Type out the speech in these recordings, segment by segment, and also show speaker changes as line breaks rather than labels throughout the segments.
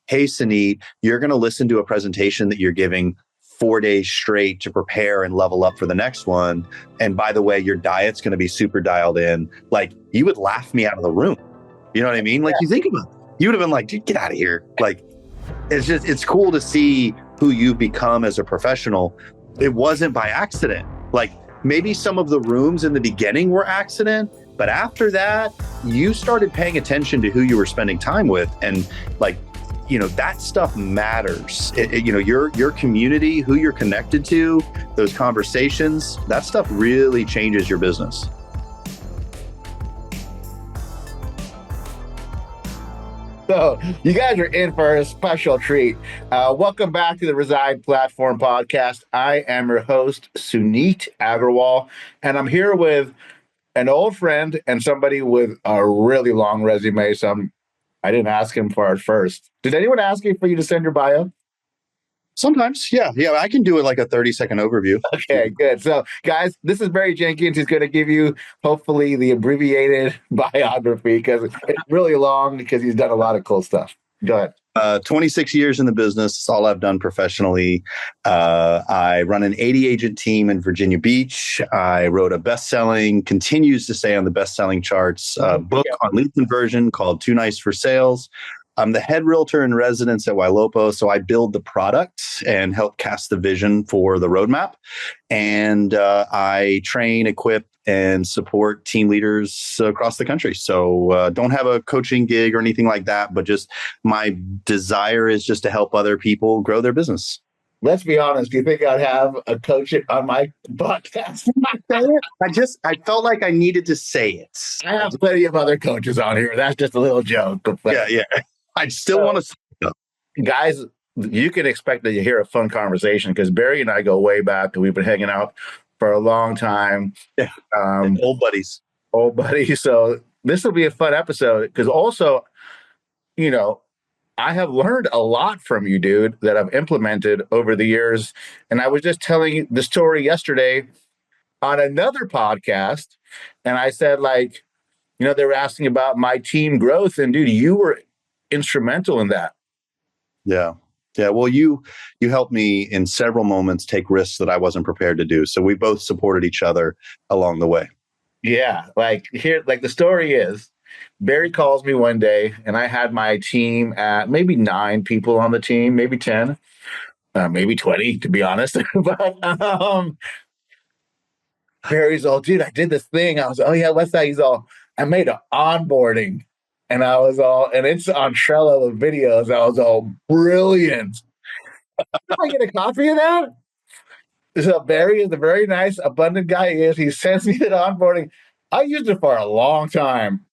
hey, Suneet, you're going to listen to a presentation that you're giving 4 days straight to prepare and level up for the next one. And by the way, your diet's going to be super dialed in. Like, you would laugh me out of the room. You know what I mean? Like, you think about it. You would have been like, dude, get out of here. Like, it's cool to see who you've become as a professional. It wasn't by accident. Like, maybe some of the rooms in the beginning were accident, but after that, you started paying attention to who you were spending time with. And like, that stuff matters. Your community, who you're connected to, those conversations, that stuff really changes your business.
So you guys are in for a special treat. Welcome back to the Reside Platform podcast. I am your host, Suneet Agarwal, and I'm here with an old friend and somebody with a really long resume. I didn't ask him for it first. Did anyone ask you for you to send your bio?
Sometimes, yeah. I can do it like a 30-second overview.
Okay, good. So, guys, this is Barry Jenkins. He's going to give you, hopefully, the abbreviated biography because it's really long because he's done a lot of cool stuff. Go ahead.
26 years in the business. It's all I've done professionally. I run an 80-agent team in Virginia Beach. I wrote a best-selling, continues to stay on the best-selling charts, book on lead conversion called Too Nice for Sales. I'm the head realtor in residence at Ylopo, so I build the product and help cast the vision for the roadmap. And I train, equip, and support team leaders across the country. So don't have a coaching gig or anything like that, but just my desire is just to help other people grow their business.
Let's be honest. Do you think I'd have a coach on my podcast?
I felt like I needed to say it.
I have plenty of other coaches on here. That's just a little joke.
Yeah. I still want to.
Guys, you can expect that you hear a fun conversation because Barry and I go way back and we've been hanging out for a long time.
Yeah. Old buddies.
So this will be a fun episode because also, I have learned a lot from you, dude, that I've implemented over the years. And I was just telling the story yesterday on another podcast. And I said, they were asking about my team growth. And dude, you were instrumental in that.
Yeah. Well, you helped me in several moments take risks that I wasn't prepared to do. So we both supported each other along the way.
Yeah. The story is Barry calls me one day and I had my team at maybe 9 people on the team, maybe 10, maybe 20, to be honest. But Barry's all, dude, I did this thing. I was, oh yeah, what's that? He's all, I made an onboarding. And I was all, and it's on Trello of videos. I was all, brilliant. Can I get a copy of that? So Barry is a very nice, abundant guy he is. He sends me the onboarding. I used it for a long time.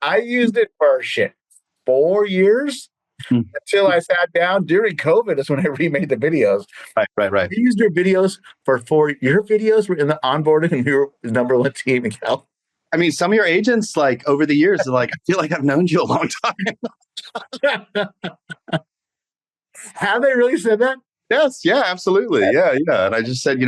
I used it for 4 years until I sat down during COVID. Is when I remade the videos.
Right.
You used your videos for 4 years. Your videos were in the onboarding and you were the number 1 team in California.
I mean, some of your agents, over the years, are like, I feel like I've known you a long time.
Have they really said that?
Yes. Yeah, absolutely. Yeah. And I just said,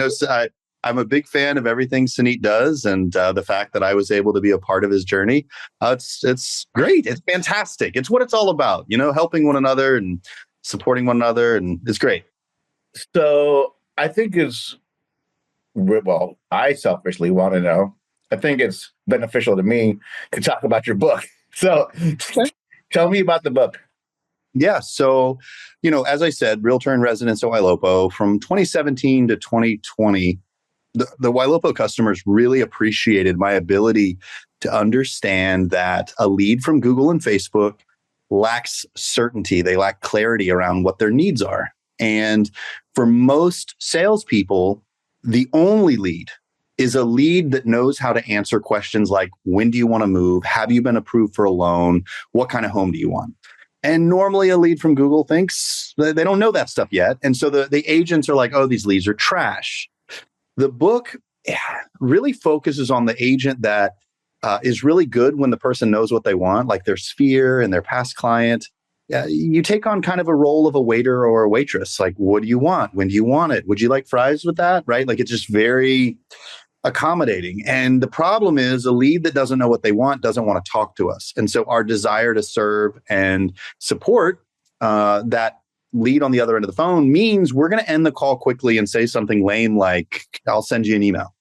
I'm a big fan of everything Suneet does. And the fact that I was able to be a part of his journey, it's great. It's fantastic. It's what it's all about, helping one another and supporting one another. And it's great.
So I think I selfishly want to know, I think it's beneficial to me to talk about your book. So tell me about the book.
Yeah. So, as I said, realtor in residence at Ylopo from 2017 to 2020, the Ylopo customers really appreciated my ability to understand that a lead from Google and Facebook lacks certainty. They lack clarity around what their needs are. And for most salespeople, the only lead is a lead that knows how to answer questions like, when do you want to move? Have you been approved for a loan? What kind of home do you want? And normally a lead from Google thinks they don't know that stuff yet. And so the agents are like, oh, these leads are trash. The book really focuses on the agent that is really good when the person knows what they want, like their sphere and their past client. You take on kind of a role of a waiter or a waitress. Like, what do you want? When do you want it? Would you like fries with that? Right? Like, it's just very accommodating. And the problem is a lead that doesn't know what they want doesn't want to talk to us. And so our desire to serve and support that lead on the other end of the phone means we're going to end the call quickly and say something lame like, I'll send you an email.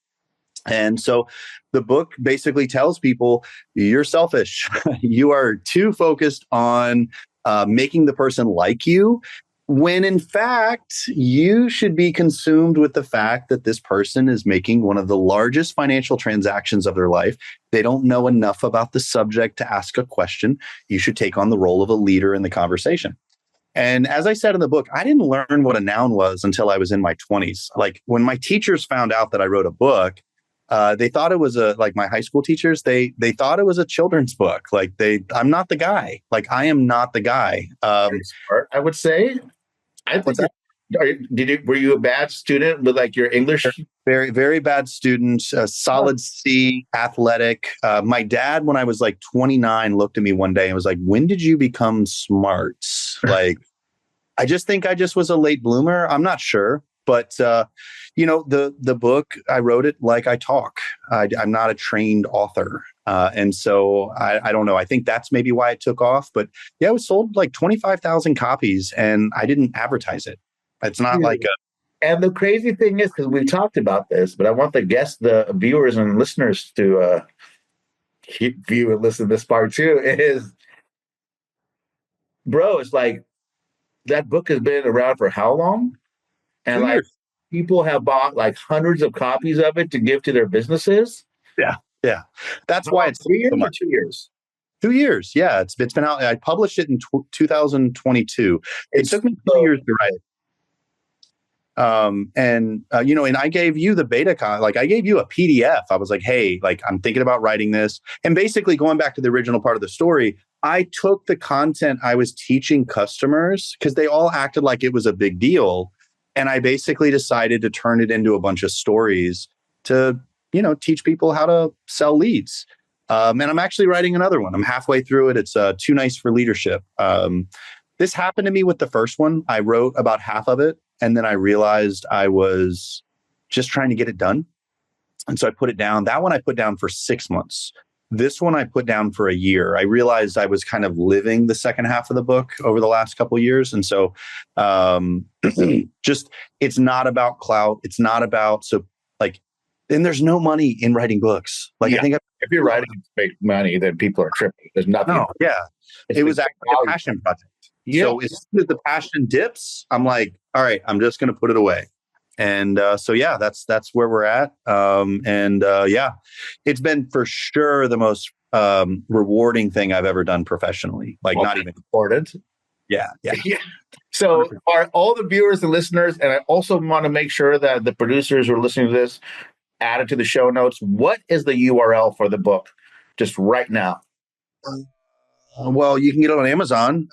And so the book basically tells people you're selfish. You are too focused on making the person like you, when in fact, you should be consumed with the fact that this person is making one of the largest financial transactions of their life. They don't know enough about the subject to ask a question. You should take on the role of a leader in the conversation. And as I said in the book, I didn't learn what a noun was until I was in my 20s. Like when my teachers found out that I wrote a book, they thought it was like my high school teachers, they thought it was a children's book. Like I'm not the guy. Like I am not the guy.
Smart, I would say. I think were you a bad student with like your English?
Very, very bad student, solid C, athletic. My dad, when I was like 29, looked at me one day and was like, when did you become smart? Like, I just think I just was a late bloomer. I'm not sure. But, the book, I wrote it like I talk. I'm not a trained author. And so I don't know. I think that's maybe why it took off. But yeah, it was sold like 25,000 copies and I didn't advertise it. It's not like
And the crazy thing is, because we've talked about this, but I want the viewers and listeners to view and listen to this part too, is, bro, it's like that book has been around for how long? And
2
like
years.
people have bought like hundreds of copies of it to give to their businesses.
Yeah. Yeah. That's why it's
3 years
so
or
much.
2 years?
2 years. Yeah. It's been out. I published it in 2022. It took me 2 years to write it. And I gave you the beta like I gave you a PDF. I was like, hey, like I'm thinking about writing this. And basically going back to the original part of the story, I took the content I was teaching customers because they all acted like it was a big deal. And I basically decided to turn it into a bunch of stories to, teach people how to sell leads. And I'm actually writing another one. I'm halfway through it. It's Too Nice for Leadership. This happened to me with the first one. I wrote about half of it. And then I realized I was just trying to get it done. And so I put it down. That one I put down for 6 months. This one I put down for a year. I realized I was kind of living the second half of the book over the last couple of years. And so it's not about clout. It's not about, and there's no money in writing books. Like, yeah. I think
if you're writing to make money, then people are tripping. There's nothing.
No, yeah. It was actually a passion project. Yeah. So as soon as the passion dips, I'm like, all right, I'm just going to put it away. And that's where we're at. It's been for sure the most rewarding thing I've ever done professionally. Like, not even
important.
Yeah.
So are all the viewers and listeners, and I also want to make sure that the producers who are listening to this add it to the show notes. What is the URL for the book just right now?
Well, you can get it on Amazon.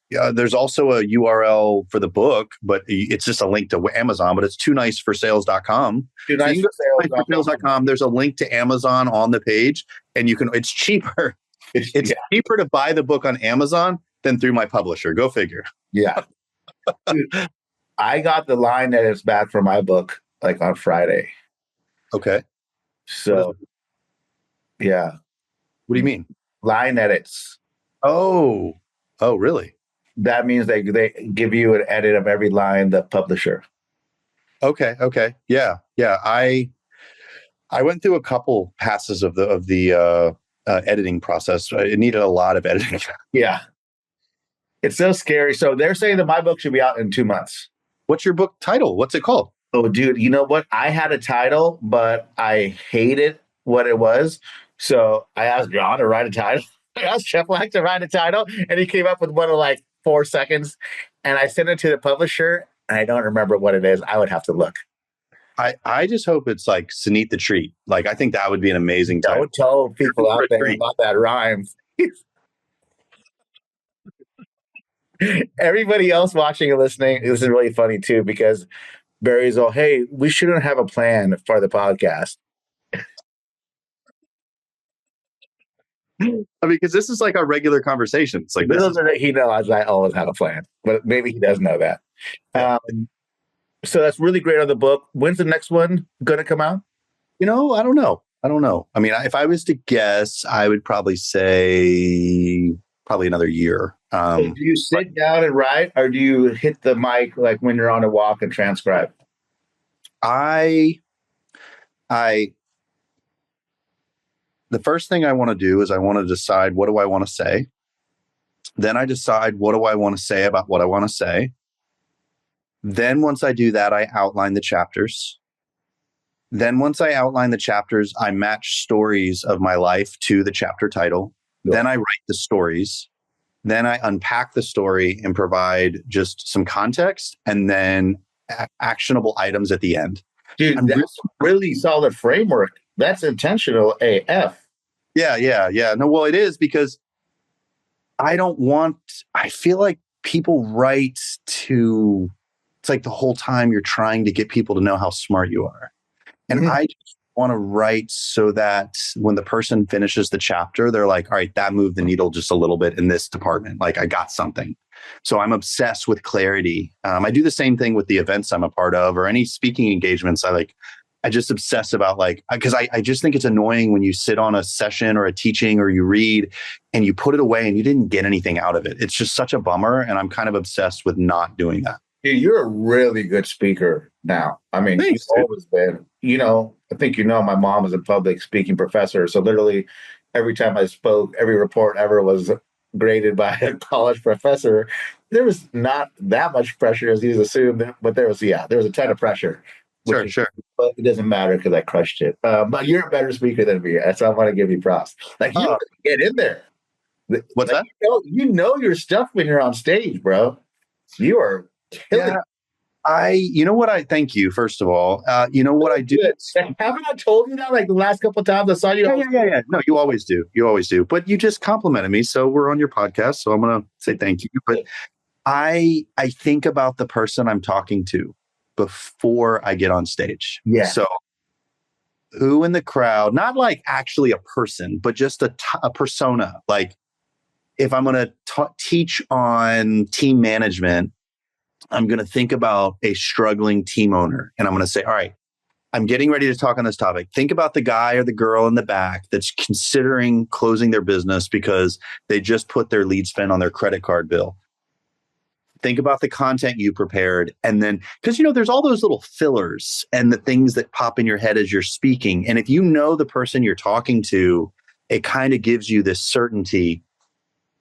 There's also a URL for the book, but it's just a link to Amazon, but it's tooniceforsales.com. Tooniceforsales.com. There's a link to Amazon on the page, and it's cheaper. It's cheaper to buy the book on Amazon than through my publisher. Go figure.
Yeah. Dude, I got the line edits back for my book like on Friday.
Okay.
So, yeah.
What do you mean?
Line edits.
Oh, really?
That means they give you an edit of every line, the publisher.
Okay. Yeah. I went through a couple passes of the editing process. It needed a lot of editing.
Yeah. It's so scary. So they're saying that my book should be out in 2 months.
What's your book title? What's it called?
Oh, dude, you know what? I had a title, but I hated what it was. So I asked John to write a title. I asked Chef Black to write a title, and he came up with one of like 4 seconds. And I sent it to the publisher, and I don't remember what it is. I would have to look.
I just hope it's like Suneet the Treat. Like, I think that would be an amazing title.
Don't tell people out there about that rhymes. Everybody else watching and listening, this is really funny too, because Barry's all, hey, we shouldn't have a plan for the podcast.
I mean, because this is like our regular conversations. Like,
he knows I always have a plan, but maybe he doesn't know that. So that's really great on the book. When's the next one going to come out?
I don't know. I don't know. I mean, if I was to guess, I would probably say probably another year.
So do you
But
sit down and write, or do you hit the mic like when you're on a walk and transcribe?
I, I, the first thing I want to do is I want to decide what do I want to say. Then I decide what do I want to say about what I want to say. Then once I do that, I outline the chapters. Then once I outline the chapters, I match stories of my life to the chapter title.
Sure.
Then I write the stories. Then I unpack the story and provide just some context and then actionable items at the end.
Dude,
I'm re-
that's a really solid framework. That's intentional AF.
yeah. No, well, it is because I feel like people write it's like the whole time you're trying to get people to know how smart you are. And
Mhm.
I just want to write so that when the person finishes the chapter, they're like, all right, that moved the needle just a little bit in this department. Like I got something. So I'm obsessed with clarity. I do the same thing with the events I'm a part of or any speaking engagements. I just obsess about because I just think it's annoying when you sit on a session or a teaching or you read and you put it away and you didn't get anything out of it. It's just such a bummer. And I'm kind of obsessed with not doing that.
Dude, you're a really good speaker now. I mean, you've
Thanks, dude.
always been. I think my mom was a public speaking professor. So literally every time I spoke, every report ever was graded by a college professor. There was not that much pressure as he's assumed, but there was a ton of pressure, which
Sure,
is,
sure.
but it doesn't matter because I crushed it. But you're a better speaker than me. So I want to give you props. Like you
Oh,
really get in there.
what's
Like
that?
you know your stuff when you're on stage, bro. You are killing.
Yeah. You know what thank you, first of all. You know what I do?
Good. Haven't I told you that like the last couple of times I saw you?
Yeah. No, you always do. You always do. But you just complimented me. So we're on your podcast. So I'm going to say thank you. But I think about the person I'm talking to before I get on stage.
Yeah.
So who in the crowd, not like actually a person, but just a persona. Like if I'm going to teach on team management, I'm going to think about a struggling team owner and I'm going to say, all right, I'm getting ready to talk on this topic. Think about the guy or the girl in the back that's considering closing their business because they just put their lead spend on their credit card bill. Think about the content you prepared. And then, because, there's all those little fillers and the things that pop in your head as you're speaking. And if you know the person you're talking to, it kind of gives you this certainty.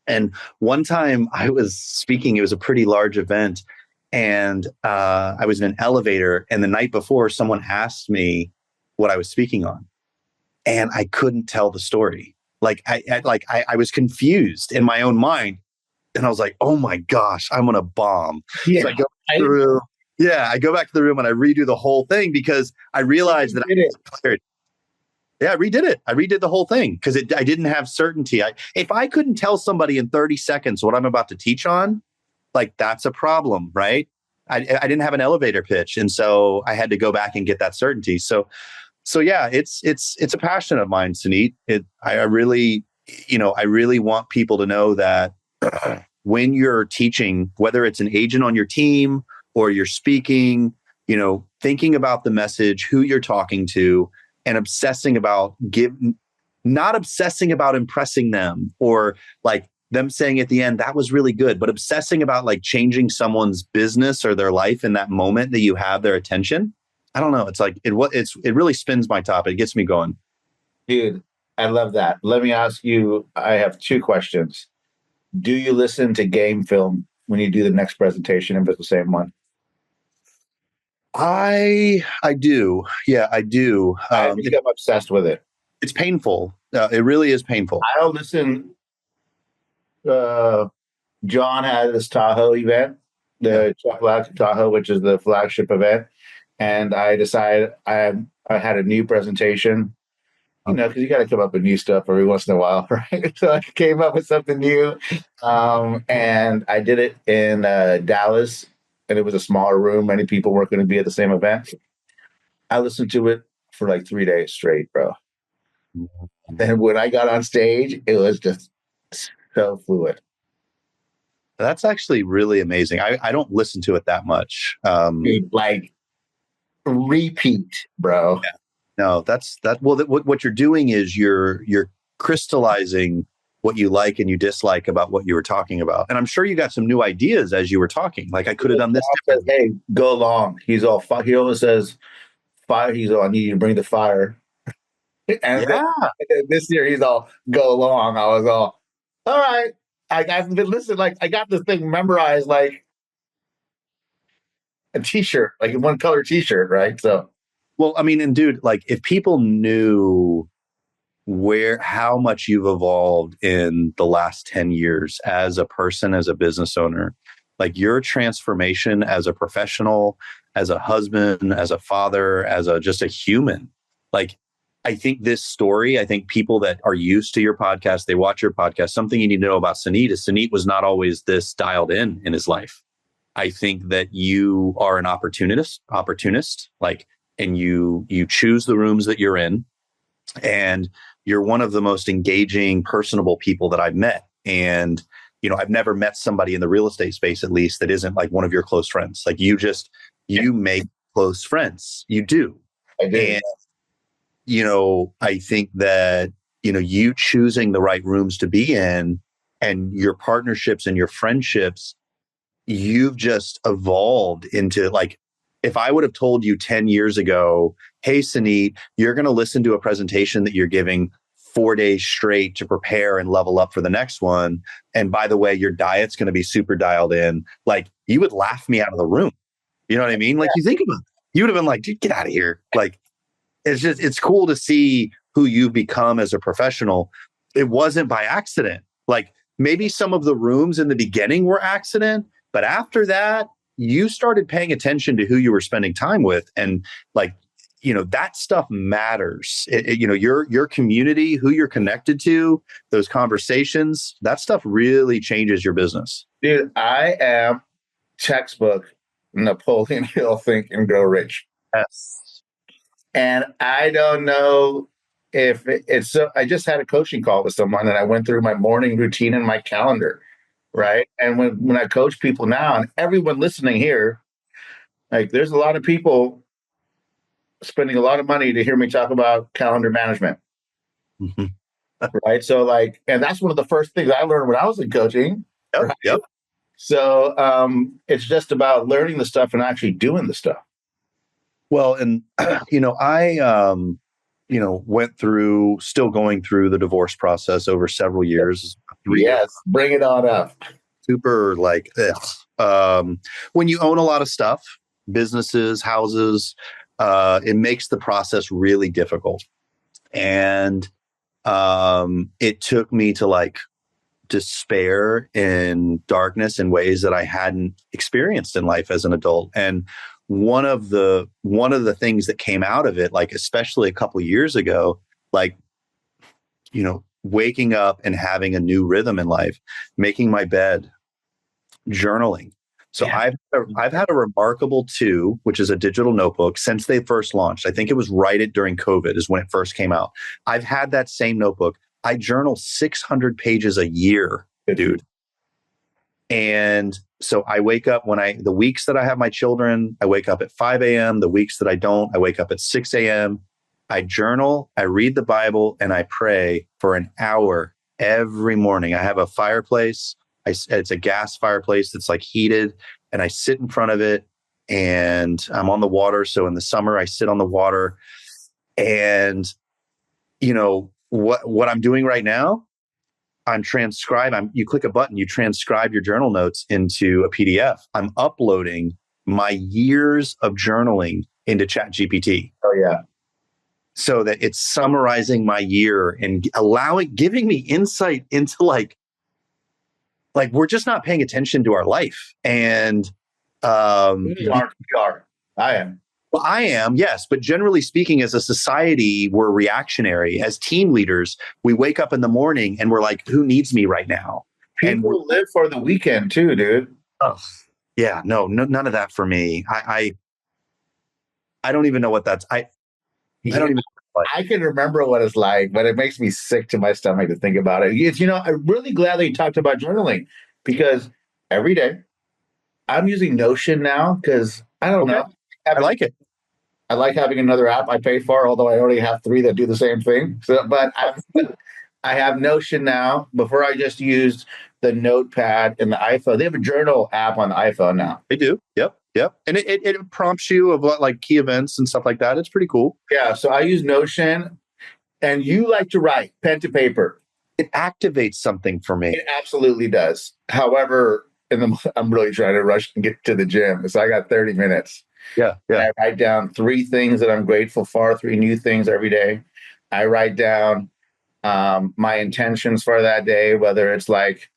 And one time I was speaking, it was a pretty large event. And I was in an elevator. And the night before, someone asked me what I was speaking on. And I couldn't tell the story. I was confused in my own mind. And I was like, oh my gosh, I'm going to bomb.
Yeah.
So I go back to the room. Yeah, I go back to the room and I redo the whole thing because I realized that I was cleared. Yeah, I redid it. I redid the whole thing because I didn't have certainty. If I couldn't tell somebody in 30 seconds what I'm about to teach on, that's a problem, right? I didn't have an elevator pitch. And so I had to go back and get that certainty. So yeah, it's a passion of mine, Suneet. I really want people to know that when you're teaching, whether it's an agent on your team or you're speaking, thinking about the message, who you're talking to, and obsessing about not obsessing about impressing them or them saying at the end, that was really good, but obsessing about changing someone's business or their life in that moment that you have their attention. I don't know. It's it really spins my top. It gets me going.
Dude, I love that. Let me ask you, I have two questions. Do you listen to game film when you do the next presentation if it's the same one?
I do. Yeah, I do.
I think I'm obsessed with it.
It's painful. It really is painful.
I'll listen. John had this Tahoe event, the Tahoe, which is the flagship event, and I decided I had a new presentation. Because you got to come up with new stuff every once in a while, right? So I came up with something new, and I did it in Dallas, and it was a smaller room. Many people weren't going to be at the same event. I listened to it for like 3 days straight, bro. And when I got on stage, it was just so fluid.
That's actually really amazing. I don't listen to it that much.
Dude, repeat, bro.
Yeah. No, that's that. Well, what you're doing is you're crystallizing what you like and you dislike about what you were talking about. And I'm sure you got some new ideas as you were talking. Like I could have done this
Says,
differently.
hey, go long. He's all he always says fire. He's all, I need you to bring the fire. And then
Yeah.
this year he's all go long. I was all right. I've been listening. Like I got this thing memorized like a T-shirt, like a one color T-shirt, right? So
Well, I mean, and dude, like if people knew how much you've evolved in the last 10 years as a person, as a business owner, like your transformation as a professional, as a husband, as a father, as a just a human. Like I think this story, I think people that are used to your podcast, they watch your podcast. Something you need to know about Suneet is Suneet was not always this dialed in his life. I think that you are an opportunist, like, and you choose the rooms that you're in, and you're one of the most engaging, personable people that I've met. And, I've never met somebody in the real estate space, at least, that isn't like one of your close friends. Like you make close friends. You do.
I do.
And, I think that, you choosing the right rooms to be in and your partnerships and your friendships, you've just evolved into like, if I would have told you 10 years ago, hey, Suneet, you're going to listen to a presentation that you're giving 4 days straight to prepare and level up for the next one. And by the way, your diet's going to be super dialed in. Like you would laugh me out of the room. You know what I mean? Like you think about it, you would have been like, dude, get out of here. Like it's cool to see who you've become as a professional. It wasn't by accident. Like maybe some of the rooms in the beginning were accident, but after that, you started paying attention to who you were spending time with. And like, that stuff matters. Your community, who you're connected to, those conversations, that stuff really changes your business.
Dude, I am textbook Napoleon Hill Think and Grow Rich.
Yes.
And I don't know if it's so. I just had a coaching call with someone and I went through my morning routine and my calendar, right? And when I coach people now, and everyone listening here, like there's a lot of people spending a lot of money to hear me talk about calendar management.
Mm-hmm.
Right. So like, and that's one of the first things I learned when I was in coaching.
Yep.
Right?
Yep.
So it's just about learning the stuff and actually doing the stuff.
Well, and I still going through the divorce process over several years. 3 years.
Yes, bring it on up.
Super like this. When you own a lot of stuff, businesses, houses, it makes the process really difficult. And it took me to like despair and darkness in ways that I hadn't experienced in life as an adult. And one of the things that came out of it, like especially a couple of years ago, like, waking up and having a new rhythm in life, making my bed, journaling. So yeah. I've had a Remarkable 2, which is a digital notebook, since they first launched. I think it was during COVID is when it first came out. I've had that same notebook. I journal 600 pages a year, dude. And so I wake up the weeks that I have my children, I wake up at 5 a.m. The weeks that I don't, I wake up at 6 a.m. I journal, I read the Bible, and I pray for an hour every morning. I have a fireplace. It's a gas fireplace that's like heated, and I sit in front of it, and I'm on the water. So in the summer, I sit on the water, and what I'm doing right now, you click a button, you transcribe your journal notes into a PDF. I'm uploading my years of journaling into ChatGPT.
Oh yeah.
So that it's summarizing my year and giving me insight into like we're just not paying attention to our life. And
We are. I am.
Well, I am, yes. But generally speaking, as a society, we're reactionary. As team leaders, we wake up in the morning and we're like, who needs me right now?
People live for the weekend too, dude.
Oh, yeah, no, none of that for me. I don't even know what that's. I don't even.
I can remember what it's like, but it makes me sick to my stomach to think about it. I'm really glad that you talked about journaling, because every day I'm using Notion now because I don't know.
I like it.
I like having another app I pay for, although I already have three that do the same thing. So, I have Notion now. Before I just used the Notepad in the iPhone. They have a journal app on the iPhone now.
They do. Yep. Yep. And it prompts you of what, like key events and stuff like that. It's pretty cool.
Yeah. So I use Notion, and you like to write pen to paper.
It activates something for me.
It absolutely does. However, I'm really trying to rush and get to the gym. So I got 30 minutes.
Yeah.
And
Yeah.
I write down three things that I'm grateful for, three new things every day. I write down my intentions for that day, whether it's like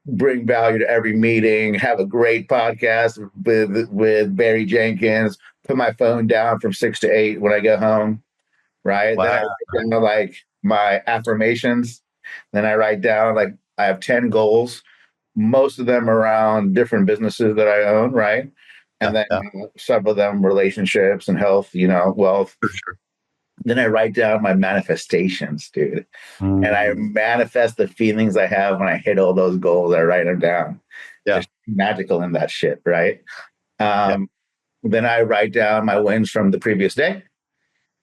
bring value to every meeting, have a great podcast with Barry Jenkins, put my phone down from 6 to 8 when I get home, right?
Wow.
Then I write down like my affirmations. Then I write down like I have 10 goals, most of them around different businesses that I own, right? And then some of them relationships and health, wealth.
For sure.
Then I write down my manifestations, dude. And I manifest the feelings I have when I hit all those goals. I write them down.
Yeah.
There's magical in that shit, right? Then I write down my wins from the previous day.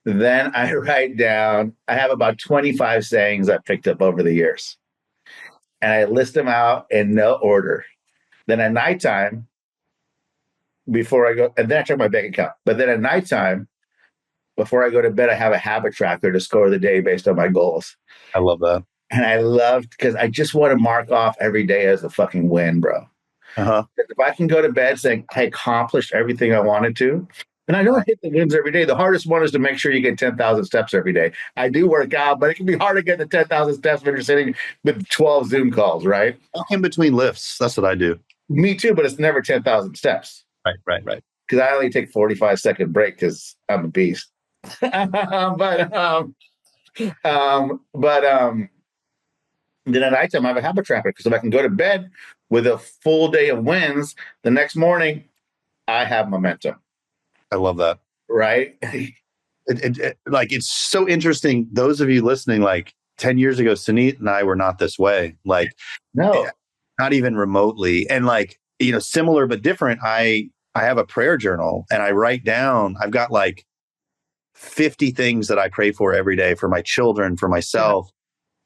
Then I write down, I have about 25 sayings I've picked up over the years. And I list them out in no order. Then at nighttime, before I go, and then I check my bank account. But then at nighttime, before I go to bed, I have a habit tracker to score the day based on my goals.
I love that.
And I loved because I just want to mark off every day as a fucking win, bro. If I can go to bed saying I accomplished everything I wanted to, and I don't hit the wins every day. The hardest one is to make sure you get 10,000 steps every day. I do work out, but it can be hard to get the 10,000 steps when you're sitting with 12 Zoom calls, right?
In between lifts. That's what I do.
Me too, but it's never 10,000 steps.
Right.
Because I only take 45-second break because I'm a beast. But then at nighttime, I have a habit tracker because if I can go to bed with a full day of wins, the next morning, I have momentum.
I love that.
Right?
It's so interesting. Those of you listening, like 10 years ago, Suneet and I were not this way. Like,
no,
not even remotely. And like, similar but different. I have a prayer journal and I write down, I've got like 50 things that I pray for every day for my children, for myself.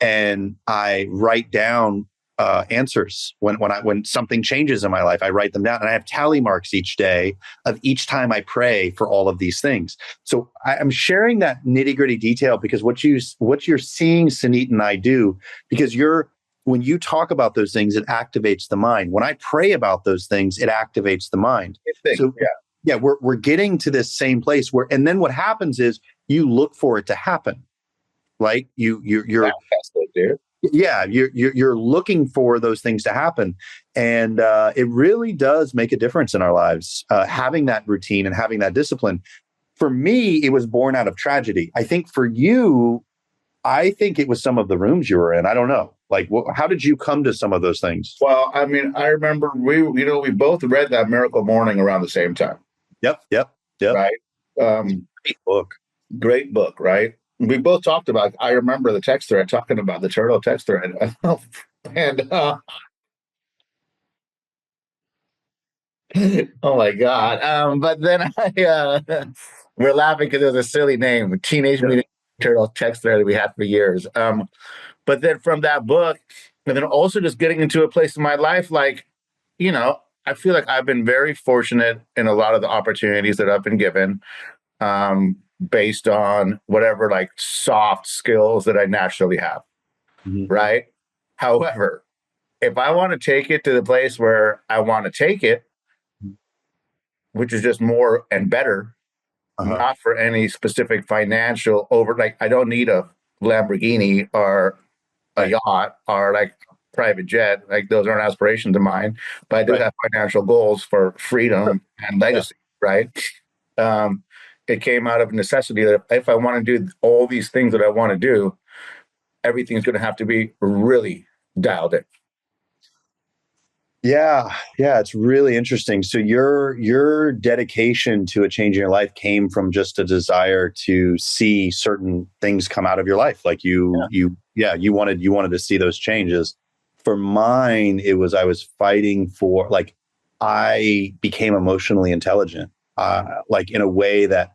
And I write down answers when something changes in my life. I write them down and I have tally marks each day of each time I pray for all of these things. So I'm sharing that nitty gritty detail because what you're seeing Suneet and I do, because when you talk about those things, it activates the mind. When I pray about those things, it activates the mind. Yeah, we're getting to this same place and then what happens is you look for it to happen. Like you're looking for those things to happen. And it really does make a difference in our lives, having that routine and having that discipline. For me, it was born out of tragedy. I think for you, I think it was some of the rooms you were in. I don't know. Like, how did you come to some of those things?
Well, I mean, I remember we both read that Miracle Morning around the same time.
Yep.
Right. Great book, right? We both talked about, I remember the text thread talking about the turtle text thread. And oh my God. But then we're laughing because it was a silly name, Teenage Mutant Turtle text thread that we had for years. But then from that book, and then also just getting into a place in my life, like, I feel like I've been very fortunate in a lot of the opportunities that I've been given. Based on whatever like soft skills that I naturally have. Right? However, if I want to take it to the place where I want to take it, which is just more and better, not for any specific financial like I don't need a Lamborghini or a yacht or like a private jet. Like those aren't aspirations of mine, but I do have financial goals for freedom and legacy, right? It came out of necessity that if I want to do all these things that I want to do, everything's going to have to be really dialed in.
Yeah, it's really interesting. So your dedication to a change in your life came from just a desire to see certain things come out of your life. Like you wanted to see those changes. For mine, it was I was fighting for, like, I became emotionally intelligent. like in a way that,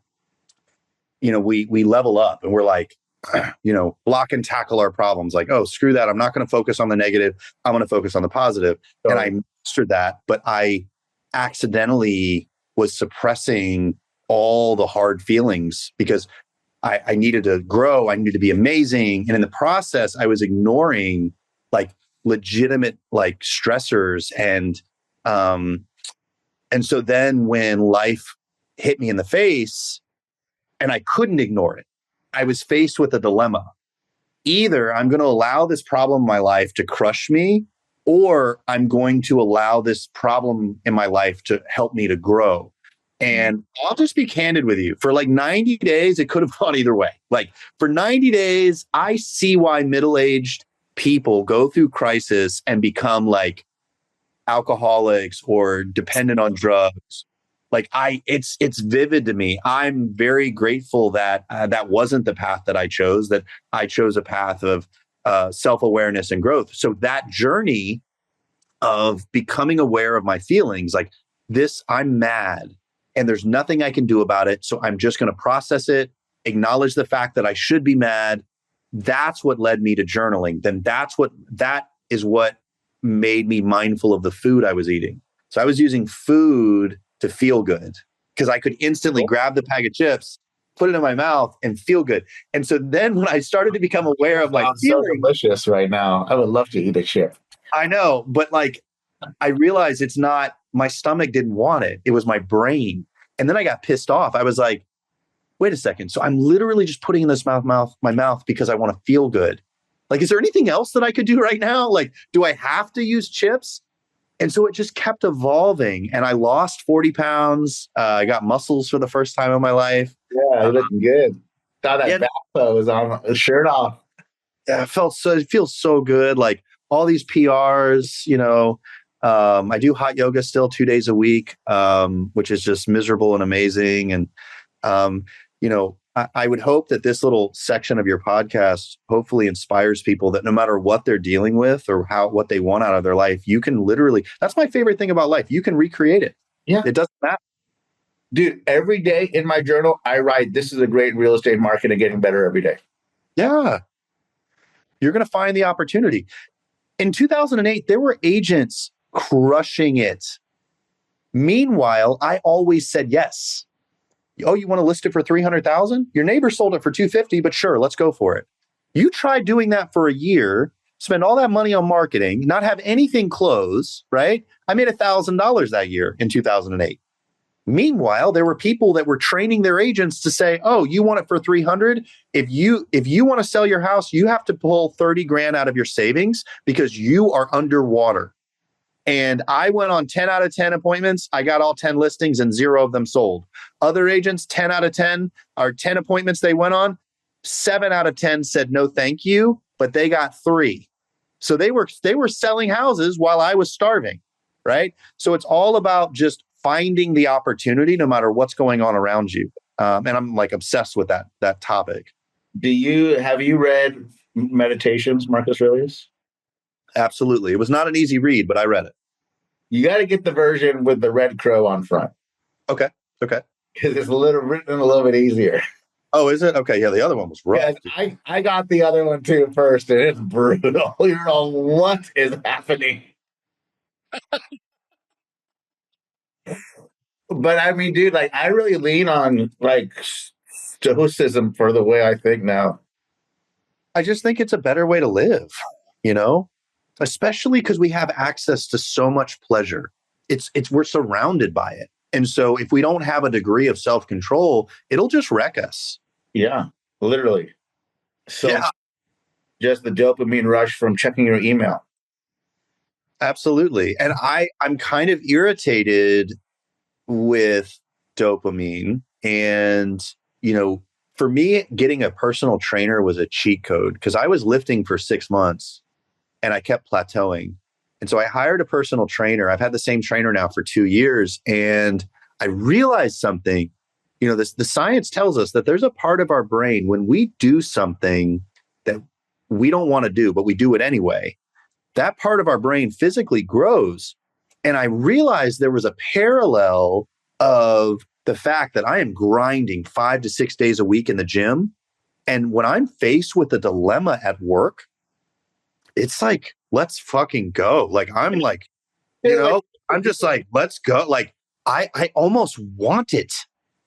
we level up and we're like, block and tackle our problems. Like, oh, screw that. I'm not going to focus on the negative. I'm going to focus on the positive. And I mastered that, but I accidentally was suppressing all the hard feelings because I needed to grow. I needed to be amazing. And in the process, I was ignoring like legitimate like stressors. And so then when life hit me in the face and I couldn't ignore it, I was faced with a dilemma. Either I'm going to allow this problem in my life to crush me, or I'm going to allow this problem in my life to help me to grow. And I'll just be candid with you. For like 90 days, it could have gone either way. Like for 90 days, I see why middle-aged people go through crisis and become like alcoholics or dependent on drugs. Like it's vivid to me. I'm very grateful that that wasn't the path that I chose, that I chose a path of self-awareness and growth. So that journey of becoming aware of my feelings, like this, I'm mad and there's nothing I can do about it. So I'm just going to process it, acknowledge the fact that I should be mad. That's what led me to journaling. Then that is what made me mindful of the food I was eating. So I was using food to feel good because I could instantly grab the bag of chips, put it in my mouth and feel good. And so then when I started to become aware of my feelings,
so delicious right now. I would love to eat a chip.
I know, but like I realized it's not, my stomach didn't want it. It was my brain. And then I got pissed off. I was like, wait a second. So I'm literally just putting in this my mouth because I want to feel good. Like, is there anything else that I could do right now? Like, do I have to use chips? And so it just kept evolving. And I lost 40 pounds. I got muscles for the first time in my life.
Yeah, you're looking good. Thought that back was on a shirt off.
Yeah, it feels so good. Like all these PRs, I do hot yoga still 2 days a week, which is just miserable and amazing. And, I would hope that this little section of your podcast hopefully inspires people that no matter what they're dealing with or what they want out of their life, you can literally, that's my favorite thing about life. You can recreate it.
Yeah.
It doesn't matter.
Dude, every day in my journal, I write, this is a great real estate market and getting better every day.
Yeah. You're going to find the opportunity. In 2008, there were agents crushing it. Meanwhile, I always said yes. Oh, you want to list it for 300,000? Your neighbor sold it for 250, but sure, let's go for it. You try doing that for a year, spend all that money on marketing, not have anything close, right? I made $1,000 that year in 2008. Meanwhile, there were people that were training their agents to say, oh, you want it for 300? If you want to sell your house, you have to pull 30 grand out of your savings because you are underwater. And I went on 10 out of 10 appointments. I got all 10 listings and 0 of them sold. Other agents, 10 out of 10 or 10 appointments they went on, 7 out of 10 said no, thank you, but they got 3. So they were selling houses while I was starving, right? So it's all about just finding the opportunity no matter what's going on around you. And I'm like obsessed with that topic.
Have you read Meditations, Marcus Aurelius?
Absolutely. It was not an easy read, but I read it.
You got to get the version with the red crow on front.
Okay.
Because it's written a little bit easier.
Oh, is it? Okay. Yeah, the other one was rough.
Yeah, I got the other one too first, and it's brutal. You're all, what is happening? But I mean, dude, like I really lean on like stoicism for the way I think now.
I just think it's a better way to live, especially because we have access to so much pleasure. We're surrounded by it. And so if we don't have a degree of self-control, it'll just wreck us.
Yeah, literally. So just the dopamine rush from checking your email.
Absolutely. And I'm kind of irritated with dopamine. And, for me, getting a personal trainer was a cheat code because I was lifting for 6 months and I kept plateauing. And so I hired a personal trainer. I've had the same trainer now for 2 years. And I realized something, the science tells us that there's a part of our brain when we do something that we don't want to do, but we do it anyway. That part of our brain physically grows. And I realized there was a parallel of the fact that I am grinding 5 to 6 days a week in the gym. And when I'm faced with a dilemma at work, it's like, let's fucking go. Like, I'm like, I'm just like, let's go. Like, I almost want it.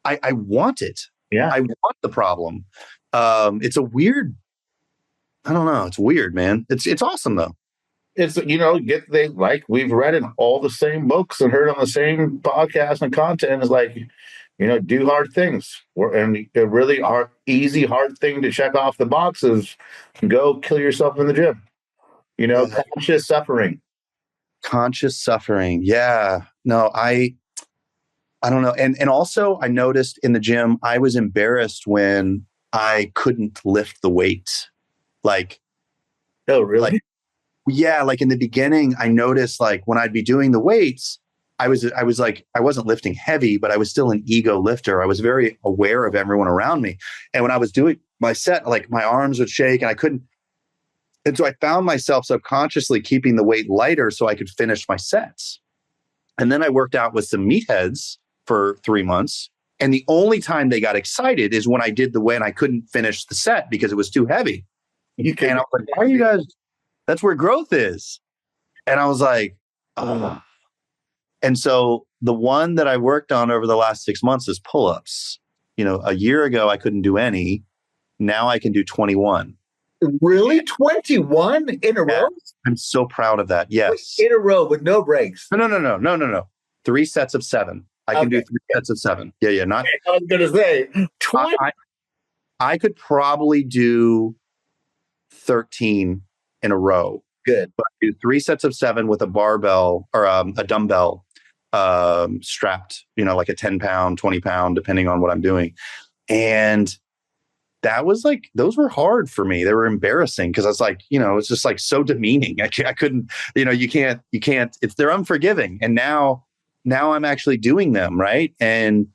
I want it.
Yeah.
I want the problem. It's a weird, I don't know. It's weird, man. It's awesome though.
It's, we've read in all the same books and heard on the same podcast and content. It's like, do hard things. And a really easy, hard thing to check off the box is go kill yourself in the gym. Conscious suffering.
Conscious suffering. Yeah. No, I don't know. And also I noticed in the gym, I was embarrassed when I couldn't lift the weight. Like,
oh, really?
Yeah, like in the beginning, I noticed like when I'd be doing the weights, I was like, I wasn't lifting heavy, but I was still an ego lifter. I was very aware of everyone around me. And when I was doing my set, like my arms would shake and I couldn't. And so I found myself subconsciously keeping the weight lighter so I could finish my sets. And then I worked out with some meatheads for 3 months. And the only time they got excited is when I did the weight and I couldn't finish the set because it was too heavy. And I was like, why are you guys? That's where growth is. And I was like, oh. And so the one that I worked on over the last 6 months is pull-ups. A year ago, I couldn't do any. Now I can do 21.
Really? 21 in a row?
I'm so proud of that. Yes.
In a row with no breaks.
No. 3 sets of 7. I can do 3 sets of 7. Yeah. Not.
I was going to say 20.
I could probably do 13 in a row.
Good.
But I do 3 sets of 7 with a barbell or a dumbbell strapped, like a 10-pound, 20-pound, depending on what I'm doing. And that was like, those were hard for me. They were embarrassing because I was like, it's just like so demeaning. I couldn't, you can't, they're unforgiving. And now I'm actually doing them. Right. And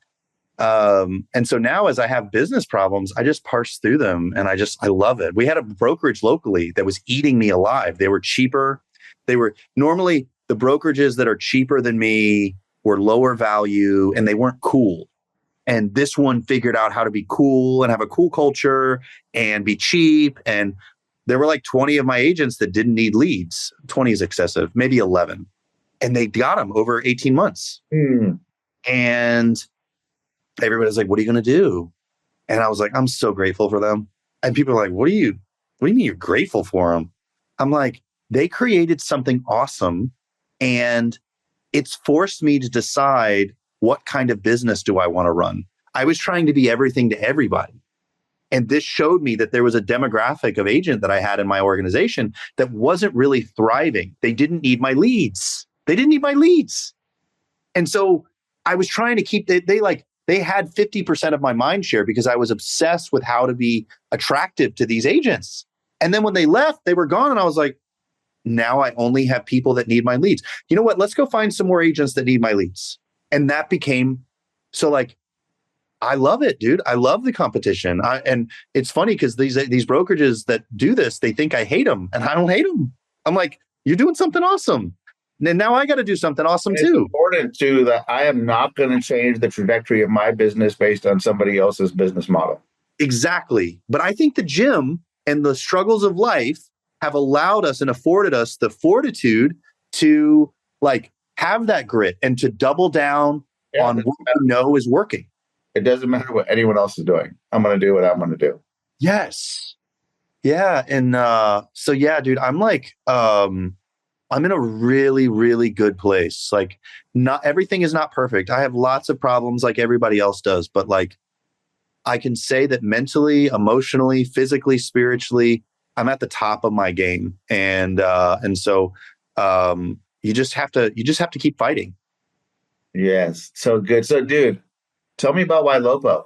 so now as I have business problems, I just parse through them and I love it. We had a brokerage locally that was eating me alive. They were cheaper. They were normally the brokerages that are cheaper than me were lower value and they weren't cool. And this one figured out how to be cool and have a cool culture and be cheap. And there were like 20 of my agents that didn't need leads. 20 is excessive, maybe 11. And they got them over 18 months. And everybody's like, what are you going to do? And I was like, I'm so grateful for them. And people are like, what do you mean you're grateful for them? I'm like, they created something awesome. And it's forced me to decide what kind of business do I want to run? I was trying to be everything to everybody. And this showed me that there was a demographic of agent that I had in my organization that wasn't really thriving. They didn't need my leads. And so I was trying to keep, they had 50% of my mind share because I was obsessed with how to be attractive to these agents. And then when they left, they were gone. And I was like, now I only have people that need my leads. You know what? Let's go find some more agents that need my leads. And that became, so like, I love it, dude. I love the competition. And it's funny because these brokerages that do this, they think I hate them and I don't hate them. I'm like, you're doing something awesome. And now I got to do something awesome too.
It's important too that I am not going to change the trajectory of my business based on somebody else's business model.
Exactly. But I think the gym and the struggles of life have allowed us and afforded us the fortitude to like have that grit and to double down on what we know is working.
It doesn't matter what anyone else is doing. I'm going to do what I'm going to do.
Yes. Yeah. And so, yeah, dude, I'm like, I'm in a really, really good place. Like not everything is not perfect. I have lots of problems like everybody else does, but like I can say that mentally, emotionally, physically, spiritually, I'm at the top of my game. And so you just have to keep fighting.
Yes. So good. So dude, tell me about Ylopo.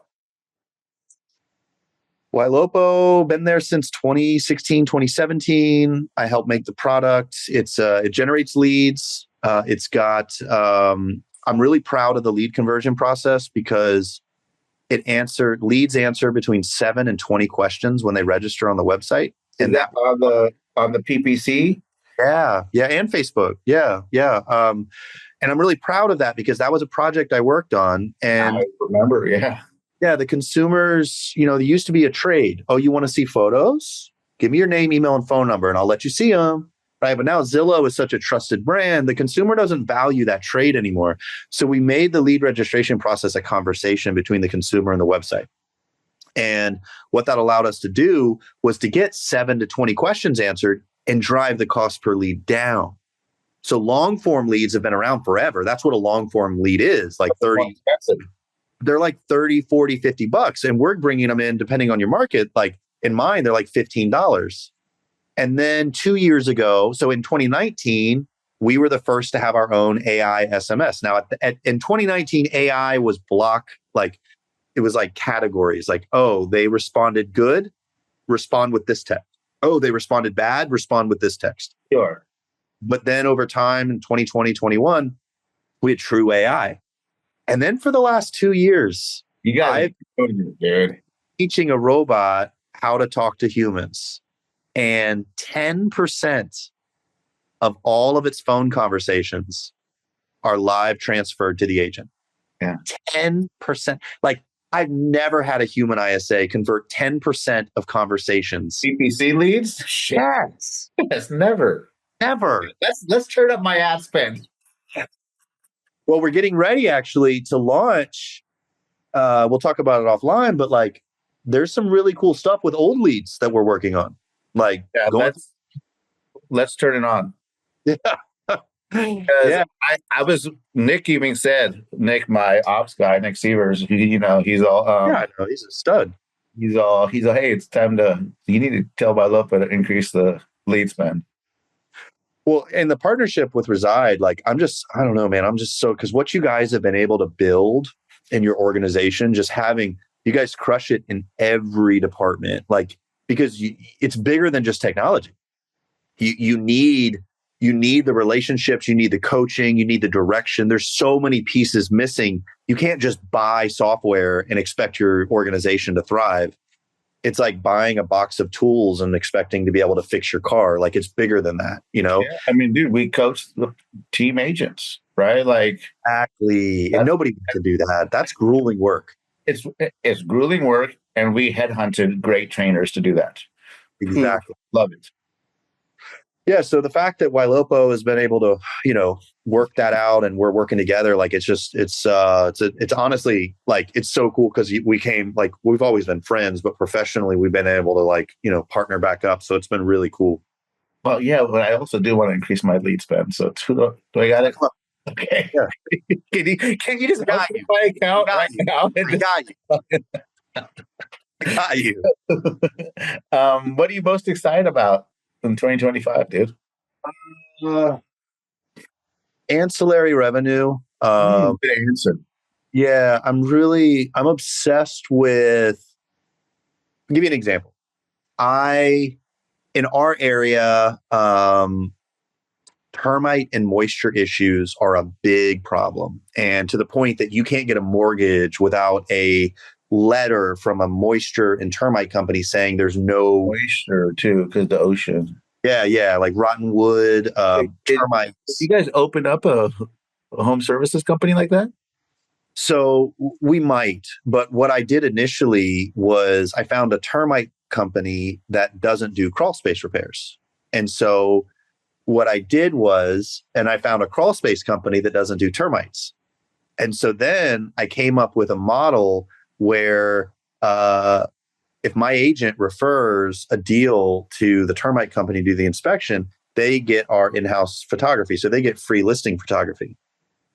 Ylopo, been there since 2016, 2017. I helped make the product. It generates leads. It's got, I'm really proud of the lead conversion process because leads answer between 7 and 20 questions when they register on the website.
And that on the PPC?
Yeah. And Facebook. Yeah. And I'm really proud of that because that was a project I worked on. And
I remember, yeah.
yeah, the consumers, there used to be a trade. Oh, you want to see photos? Give me your name, email, and phone number, and I'll let you see them. Right. But now Zillow is such a trusted brand. The consumer doesn't value that trade anymore. So we made the lead registration process a conversation between the consumer and the website. And what that allowed us to do was to get 7 to 20 questions answered and drive the cost per lead down. So long form leads have been around forever. That's what a long form lead is, like 30. They're like 30, 40, $50. And we're bringing them in, depending on your market, like in mine, they're like $15. And then 2 years ago, so in 2019, we were the first to have our own AI SMS. Now, in 2019, AI was it was like categories, like, oh, they responded good, respond with this text. Oh, they responded bad, respond with this text.
Sure.
But then over time in 2020, 21, we had true AI. And then for the last 2 years,
You guys
dude, teaching a robot how to talk to humans. And 10% of all of its phone conversations are live transferred to the agent.
Yeah.
10%. Like, I've never had a human ISA convert 10% of conversations.
CPC leads?
Yes.
Yes, never.
Never.
Let's turn up my ad spend.
Well, we're getting ready actually to launch. We'll talk about it offline, but like there's some really cool stuff with old leads that we're working on. Like,
let's turn it on.
Yeah.
Because Nick even said, Nick, my ops guy, Nick Sievers, he's all
I know he's a stud.
He's all, hey, it's time you need to tell Ylopo to increase the lead spend.
Well, and the partnership with Reside, like I don't know, man. I'm just so, because what you guys have been able to build in your organization, just having you guys crush it in every department, like, because it's bigger than just technology. You need the relationships, you need the coaching, you need the direction. There's so many pieces missing. You can't just buy software and expect your organization to thrive. It's like buying a box of tools and expecting to be able to fix your car. Like, it's bigger than that, Yeah.
I mean, dude, we coach the team agents, right? Like,
exactly. And nobody wants to do that. That's grueling work.
It's grueling work, and we headhunted great trainers to do that.
Exactly.
Love it.
Yeah. So the fact that Ylopo has been able to, work that out, and we're working together, like, it's honestly, like, it's so cool because we've always been friends, but professionally we've been able to partner back up. So it's been really cool.
Well, yeah, but I also do want to increase my lead spend. So do I got it? Okay. Yeah. Can you just open my account right now?
I got you. I got you.
What are you most excited about in 2025, dude?
Ancillary revenue.
Good answer.
Yeah, I'm obsessed with. I'll give you an example. In our area, termite and moisture issues are a big problem. And to the point that you can't get a mortgage without a letter from a moisture and termite company saying there's no
moisture too, because the ocean.
Yeah, like rotten wood, termites.
You guys open up a home services company like that?
So we might, but what I did initially was I found a termite company that doesn't do crawl space repairs. And so what I did was, and I found a crawl space company that doesn't do termites. And so then I came up with a model where if my agent refers a deal to the termite company to do the inspection, they get our in-house photography. So they get free listing photography.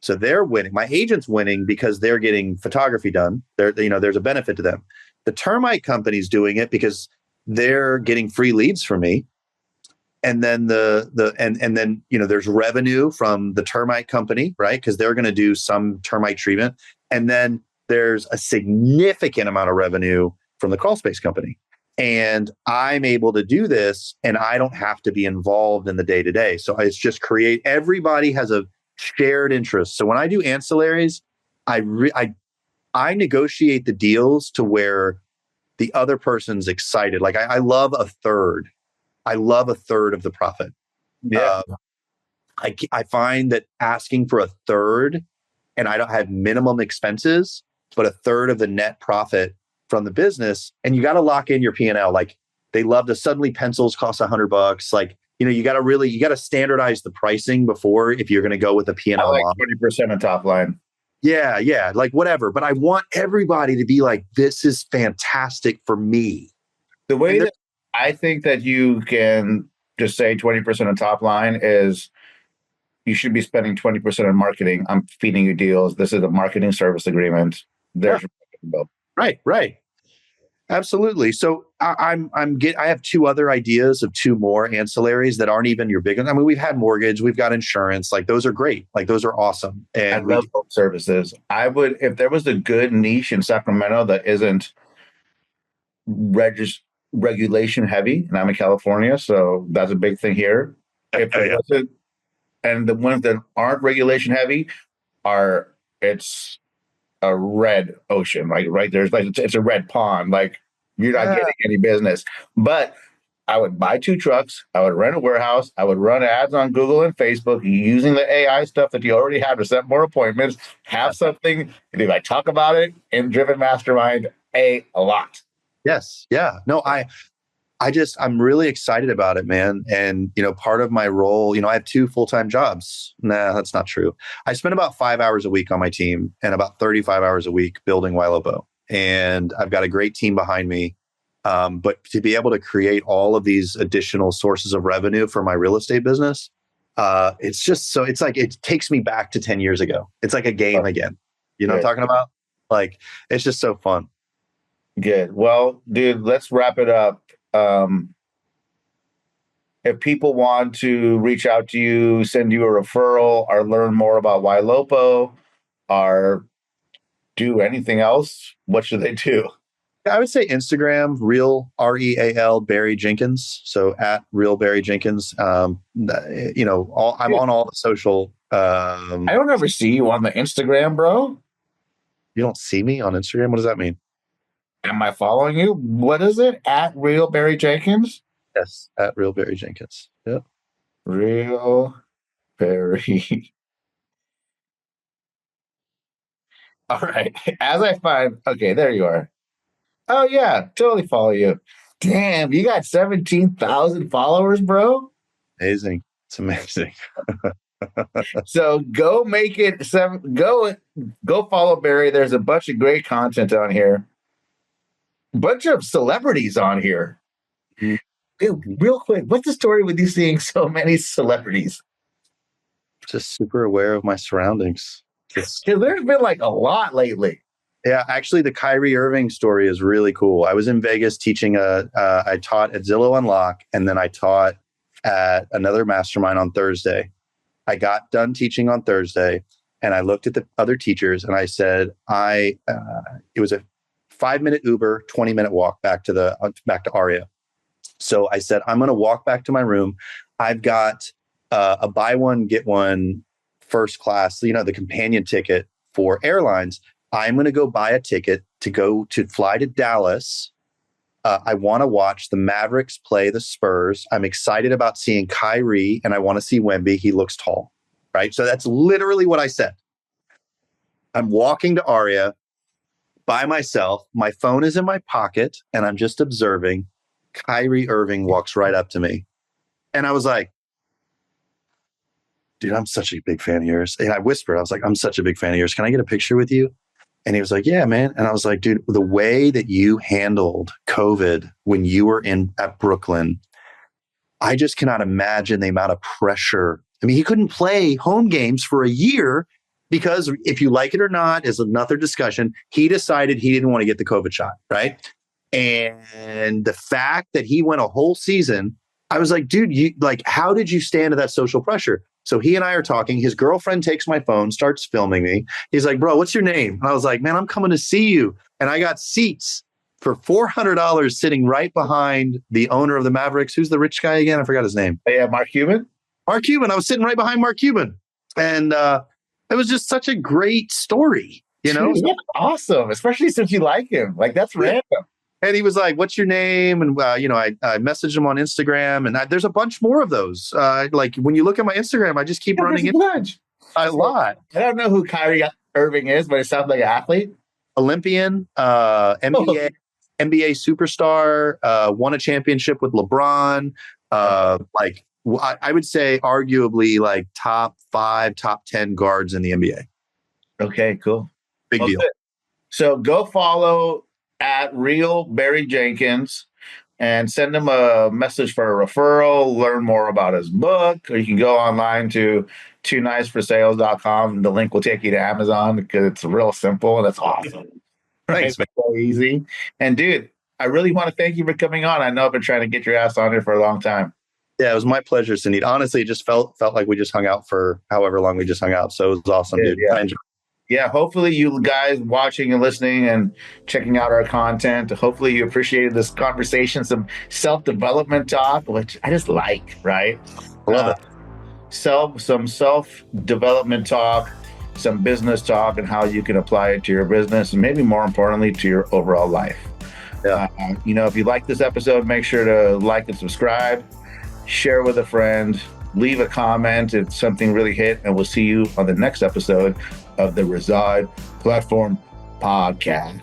So they're winning. My agent's winning because they're getting photography done. There's a benefit to them. The termite company's doing it because they're getting free leads from me. And then there's revenue from the termite company, right? Because they're going to do some termite treatment. And then there's a significant amount of revenue from the crawl space company. And I'm able to do this, and I don't have to be involved in the day-to-day. So it's just everybody has a shared interest. So when I do ancillaries, I negotiate the deals to where the other person's excited. Like I love a third. I love a third of the profit.
Yeah.
I find that asking for a third, and I don't have minimum expenses, but a third of the net profit from the business, and you got to lock in your P&L. Like they love to suddenly pencils cost $100. Like, you got to standardize the pricing before if you're going to go with a
I
P&L
like
model.
20% of top line.
Yeah, like whatever. But I want everybody to be like, this is fantastic for me.
The way that I think that you can just say 20% of top line is you should be spending 20% on marketing. I'm feeding you deals. This is a marketing service agreement. There's
yeah. Right. Absolutely. So I have two other ideas of two more ancillaries that aren't even your big ones. I mean, we've had mortgage, we've got insurance. Like those are great. Like those are awesome. And
I love home services. I would, if there was a good niche in Sacramento that isn't regulation heavy, and I'm in California, so that's a big thing here. If there wasn't, and the ones that aren't regulation heavy it's a red ocean, like right there's like it's a red pond, like you're not getting any business. But I would buy 2 trucks, I would rent a warehouse, I would run ads on Google and Facebook using the AI stuff that you already have to set more appointments, have something, and if I talk about it in Driven Mastermind a lot.
Yes. Yeah. No, I'm really excited about it, man. And, part of my role, I have 2 full-time jobs. Nah, that's not true. I spend about 5 hours a week on my team and about 35 hours a week building Ylopo. And I've got a great team behind me. But to be able to create all of these additional sources of revenue for my real estate business, it's like, it takes me back to 10 years ago. It's like a game again. You know what I'm talking about? Like, it's just so fun.
Good. Well, dude, let's wrap it up. If people want to reach out to you, send you a referral, or learn more about Ylopo, or do anything else, what should they do?
I would say Instagram, real REAL Barry Jenkins. So at real Barry Jenkins. I'm on all the social.
I don't ever see you on the Instagram, bro.
You don't see me on Instagram? What does that mean?
Am I following you? What is it? At real Barry Jenkins?
Yes, at real Barry Jenkins. Yep.
Real Barry. All right. As I find, okay, there you are. Oh yeah, totally follow you. Damn, you got 17,000 followers, bro.
Amazing. It's amazing.
So go make it go follow Barry. There's a bunch of great content on here. Bunch of celebrities on here. Dude, real quick, what's the story with you seeing so many celebrities?
Just super aware of my surroundings.
There's been like a lot lately.
Yeah, actually, the Kyrie Irving story is really cool. I was in Vegas teaching I taught at Zillow Unlock, and then I taught at another mastermind on Thursday. I got done teaching on Thursday, and I looked at the other teachers, and I said, it was a 5-minute Uber, 20-minute walk back to Aria. So I said, I'm going to walk back to my room. I've got a buy one, get one first class, the companion ticket for airlines. I'm going to go buy a ticket to fly to Dallas. I want to watch the Mavericks play the Spurs. I'm excited about seeing Kyrie, and I want to see Wemby. He looks tall, right? So that's literally what I said. I'm walking to Aria by myself. My phone is in my pocket, and I'm just observing. Kyrie Irving walks right up to me. And I was like, dude, I'm such a big fan of yours. And I whispered, I was like, I'm such a big fan of yours. Can I get a picture with you? And he was like, yeah, man. And I was like, dude, the way that you handled COVID when you were at Brooklyn, I just cannot imagine the amount of pressure. I mean, he couldn't play home games for a year because, if you like it or not, is another discussion. He decided he didn't want to get the COVID shot, right? And the fact that he went a whole season, I was like, dude, how did you stand to that social pressure? So he and I are talking. His girlfriend takes my phone, starts filming me. He's like, bro, what's your name? And I was like, man, I'm coming to see you. And I got seats for $400 sitting right behind the owner of the Mavericks. Who's the rich guy again? I forgot his name.
Yeah, Mark Cuban.
Mark Cuban. I was sitting right behind Mark Cuban. And it was just such a great story.
Dude, that's awesome, especially since you like him. Like, that's random.
And he was like, "What's your name?" And I messaged him on Instagram, and there's a bunch more of those. Like when you look at my Instagram, I just keep running into a lot.
I don't know who Kyrie Irving is, but it sounds like an athlete.
Olympian, NBA superstar, won a championship with LeBron. I would say arguably like top 5, top 10 guards in the NBA.
Okay, cool.
Big deal.
Good. So go follow at Real Barry Jenkins and send him a message for a referral, learn more about his book, or you can go online to tooniceforsales.com. The link will take you to Amazon because it's real simple and that's awesome.
Thanks, man.
So easy. And dude, I really want to thank you for coming on. I know I've been trying to get your ass on here for a long time.
Yeah, it was my pleasure, Suneet. Honestly, it just felt like we just hung out for however long we just hung out. So it was awesome, dude.
Yeah.
I enjoyed it.
Yeah, hopefully you guys watching and listening and checking out our content, hopefully you appreciated this conversation, some self-development talk, which I just like, right?
I love it.
Some self-development talk, some business talk, and how you can apply it to your business, and maybe more importantly, to your overall life.
Yeah.
If you like this episode, make sure to like and subscribe, share with a friend, leave a comment if something really hit, and we'll see you on the next episode of the Reside Platform Podcast.